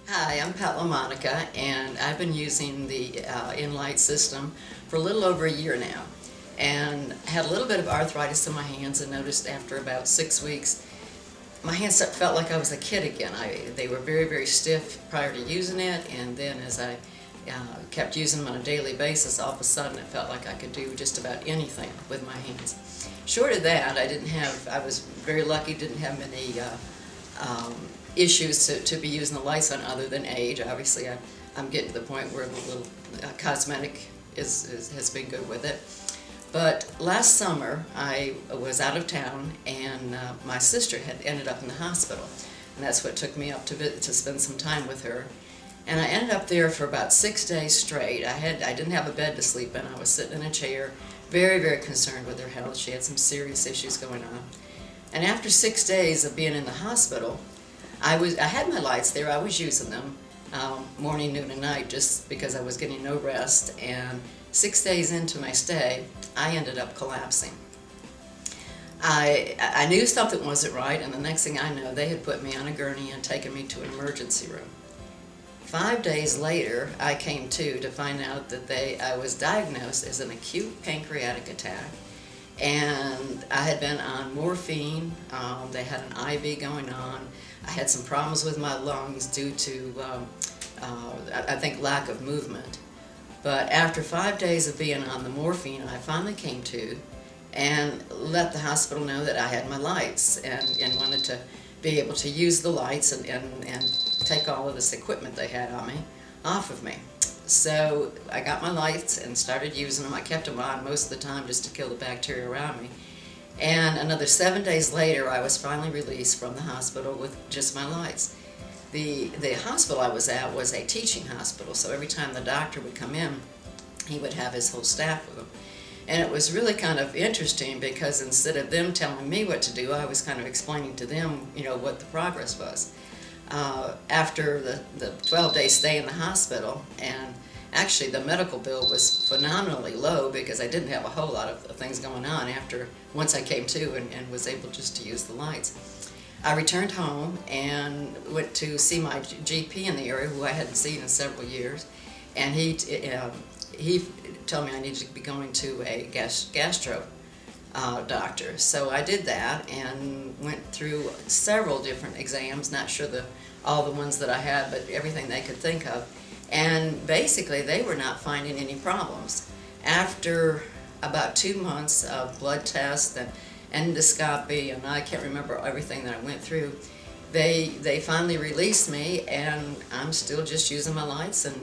Hi, I'm Pat LaMonica, and I've been using the ILWS system for a little over a year now, and had a little bit of arthritis in my hands, and noticed after about 6 weeks my hands felt like I was a kid again. They were very, very stiff prior to using it, and then as I kept using them on a daily basis, all of a sudden it felt like I could do just about anything with my hands. Short of that, I was very lucky, didn't have many issues to be using the lights on other than age. Obviously, I'm getting to the point where the little cosmetic has been good with it. But last summer, I was out of town, and my sister had ended up in the hospital, and that's what took me up to spend some time with her. And I ended up there for about 6 days straight. I didn't have a bed to sleep in. I was sitting in a chair, very, very concerned with her health. She had some serious issues going on. And after 6 days of being in the hospital, I had my lights there. I was using them morning, noon, and night just because I was getting no rest. And 6 days into my stay, I ended up collapsing. I knew something wasn't right, and the next thing I know, they had put me on a gurney and taken me to an emergency room. 5 days later, I came to find out that I was diagnosed as an acute pancreatic attack, and I had been on morphine. They had an IV going on. I had some problems with my lungs due to, I think, lack of movement. But after 5 days of being on the morphine, I finally came to and let the hospital know that I had my lights and wanted to be able to use the lights and take all of this equipment they had on me off of me. So I got my lights and started using them. I kept them on most of the time just to kill the bacteria around me. And another 7 days later, I was finally released from the hospital with just my lights. The hospital I was at was a teaching hospital, so every time the doctor would come in, he would have his whole staff with him. And it was really kind of interesting because instead of them telling me what to do, I was kind of explaining to them, what the progress was. After the 12-day stay in the hospital, and actually the medical bill was phenomenally low because I didn't have a whole lot of things going on once I came to and was able just to use the lights. I returned home and went to see my GP in the area, who I hadn't seen in several years, and he told me I needed to be going to a gastro doctor. So I did that and went through several different exams, not sure all the ones that I had, but everything they could think of. And basically they were not finding any problems. After about 2 months of blood tests and endoscopy, and I can't remember everything that I went through, they finally released me, and I'm still just using my lights and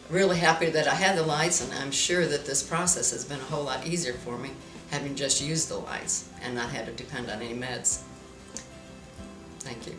really happy that I had the lights, and I'm sure that this process has been a whole lot easier for me having just used the lights and not had to depend on any meds. Thank you.